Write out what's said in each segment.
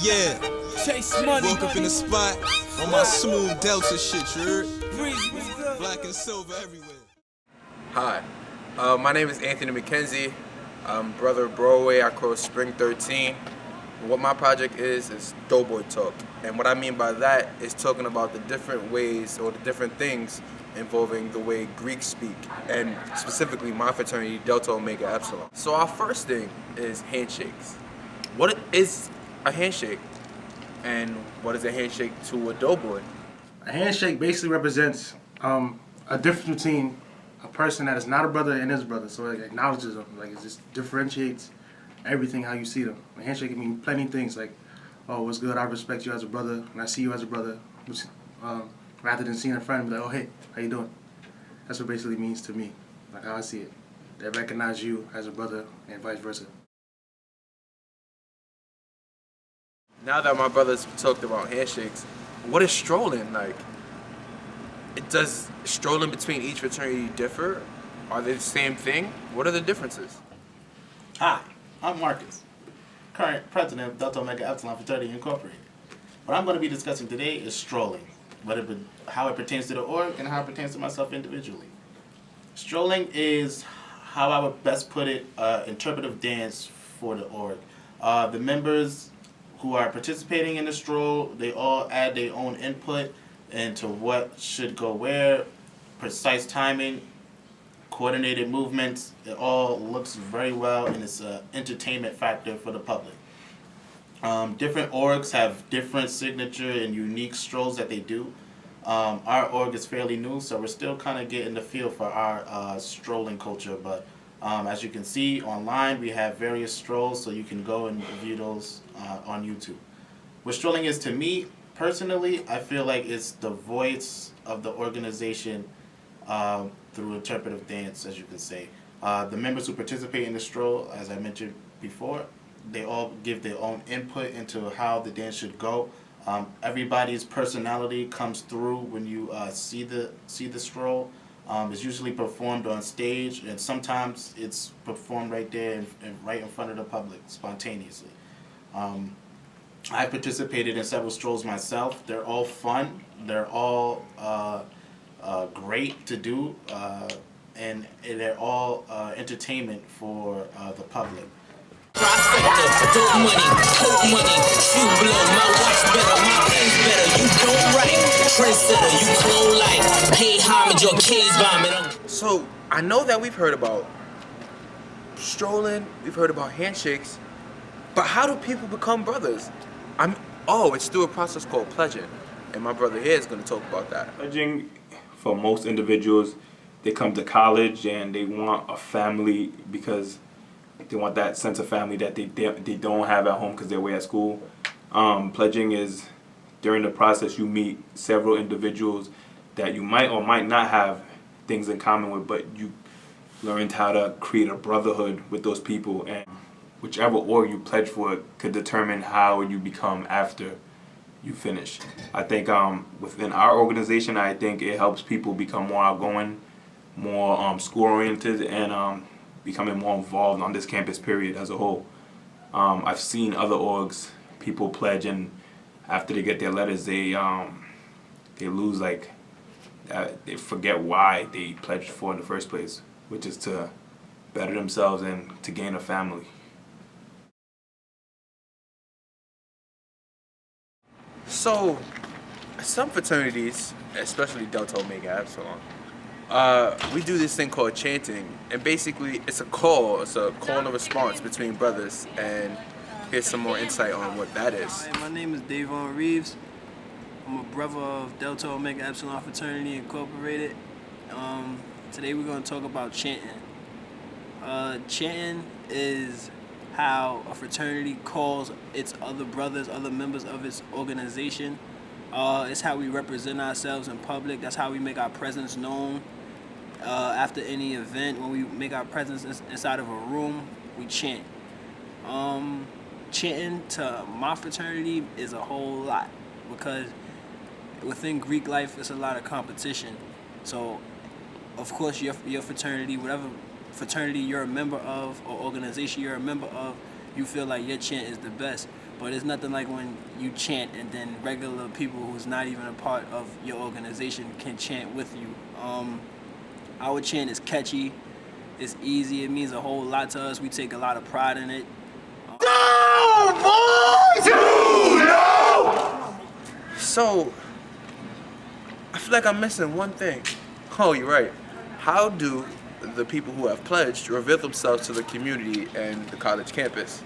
Yeah, Chase money. woke up in the spot on my smooth Delta shit, you heard? Breezy, what's good? Black and silver everywhere. Hi, my name is Anthony McKenzie. I'm brother of Broadway. I cross Spring 13. What my project is Doe Boy Talk. And what I mean by that is talking about the different ways or the different things involving the way Greeks speak, and specifically my fraternity, Delta Omega Epsilon. So our first thing is handshakes. What is a handshake? And what is a handshake to a doughboy? A handshake basically represents a difference between a person that is not a brother and his brother. So it acknowledges them. Like, it just differentiates everything how you see them. A handshake can mean plenty of things, like, oh, what's good, I respect you as a brother, and I see you as a brother. Which, rather than seeing a friend, be like, oh, hey, how you doing? That's what it basically means to me, like how I see it. They recognize you as a brother and vice versa. Now that my brothers talked about handshakes, what is strolling like? Does strolling between each fraternity differ? Are they the same thing? What are the differences? Hi, I'm Marcus, current president of Delta Omega Epsilon Fraternity Incorporated. What I'm going to be discussing today is strolling, how it pertains to the org and how it pertains to myself individually. Strolling is, how I would best put it, interpretive dance for the org. The members who are participating in the stroll, they all add their own input into what should go where, precise timing, coordinated movements. It all looks very well, and it's an entertainment factor for the public. Different orgs have different signature and unique strolls that they do. Our org is fairly new, so we're still kind of getting the feel for our strolling culture, but as you can see online, we have various strolls, so you can go and view those on YouTube. What strolling is to me, personally, I feel like it's the voice of the organization through interpretive dance, as you can say. The members who participate in the stroll, as I mentioned before, they all give their own input into how the dance should go. Everybody's personality comes through when you see the stroll. It's usually performed on stage, and sometimes it's performed right there and right in front of the public, spontaneously. I've participated in several strolls myself. They're all fun. They're all great to do, and they're all entertainment for the public. Trifecta, dope money, coke money, you blow, my watch better, my pen's better, you don't write, trendsetter, you clone like, pay homage, your kids vomit. So I know that we've heard about strolling, we've heard about handshakes, but how do people become brothers? It's through a process called pledging, and my brother here is going to talk about that. Pledging, for most individuals, they come to college and they want a family because they want that sense of family that they don't have at home because they're away at school. Pledging is, during the process, you meet several individuals that you might or might not have things in common with, but you learned how to create a brotherhood with those people, and whichever org you pledge for could determine how you become after you finish. I think within our organization, I think it helps people become more outgoing, more school-oriented, and becoming more involved on this campus period as a whole. I've seen other orgs, people pledge, and after they get their letters, they lose, like, they forget why they pledged for in the first place, which is to better themselves and to gain a family. So, some fraternities, especially Delta Omega Epsilon, we do this thing called chanting, and basically it's a call and response between brothers, and here's some more insight on what that is. Hi, my name is Davon Reeves. I'm a brother of Delta Omega Epsilon Fraternity Incorporated. Today we're going to talk about chanting. Chanting is how a fraternity calls its other brothers, other members of its organization. It's how we represent ourselves in public. That's how we make our presence known. After any event, when we make our presence inside of a room, we chant. Chanting to my fraternity is a whole lot, because within Greek life, it's a lot of competition. So, of course, your fraternity, whatever fraternity you're a member of or organization you're a member of, you feel like your chant is the best. But it's nothing like when you chant and then regular people who's not even a part of your organization can chant with you. Our chant is catchy, it's easy, it means a whole lot to us. We take a lot of pride in it. So, I feel like I'm missing one thing. Oh, you're right. How do the people who have pledged reveal themselves to the community and the college campus?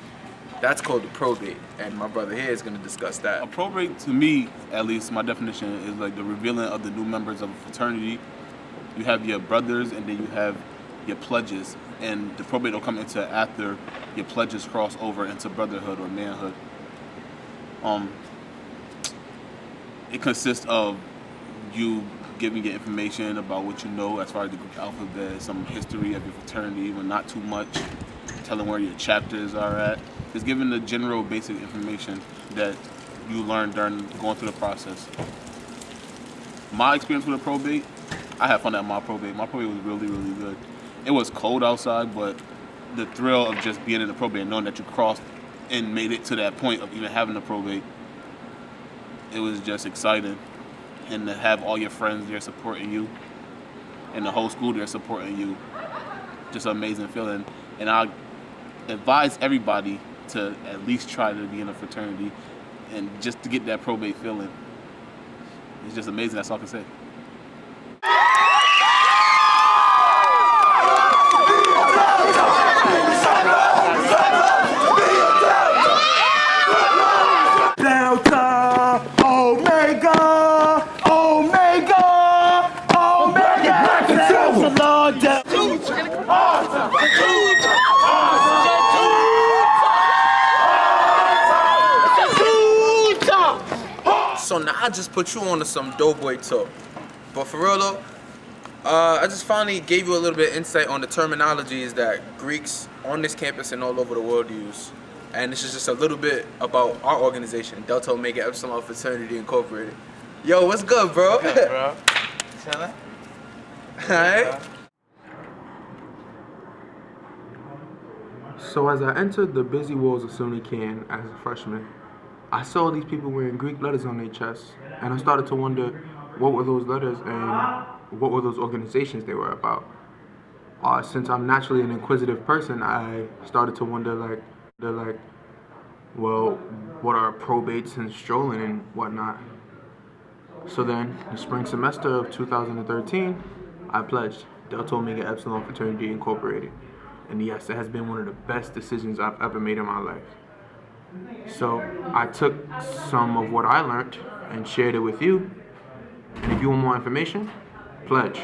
That's called the probate, and my brother here is going to discuss that. A probate, to me, at least, my definition is like the revealing of the new members of a fraternity. You have your brothers, and then you have your pledges, and the probate will come into after your pledges cross over into brotherhood or manhood. It consists of you giving your information about what you know as far as the Greek alphabet, some history of your fraternity, but not too much, telling where your chapters are at. Just giving the general basic information that you learned during going through the process. My experience with a probate, I had fun at my probate. My probate was really, really good. It was cold outside, but the thrill of just being in the probate and knowing that you crossed and made it to that point of even having a probate, it was just exciting. And to have all your friends there supporting you and the whole school there supporting you, just an amazing feeling. And I advise everybody to at least try to be in a fraternity and just to get that probate feeling. It's just amazing, that's all I can say. Delta, Omega, Omega, Omega, So now I just put you on to some Doe Boy Talk. But for real though, I just finally gave you a little bit of insight on the terminologies that Greeks on this campus and all over the world use. And this is just a little bit about our organization, Delta Omega Epsilon Fraternity Incorporated. Yo, what's good, bro? Good, bro. Chilling. Alright. So as I entered the busy walls of SUNY Can as a freshman, I saw these people wearing Greek letters on their chests, and I started to wonder what were those letters and what were those organizations they were about. Since I'm naturally an inquisitive person, I started to wonder well, what are probates and strolling and whatnot? So then, the spring semester of 2013, I pledged Delta Omega Epsilon Fraternity Incorporated. And yes, it has been one of the best decisions I've ever made in my life. So I took some of what I learned and shared it with you. And if you want more information, pledge.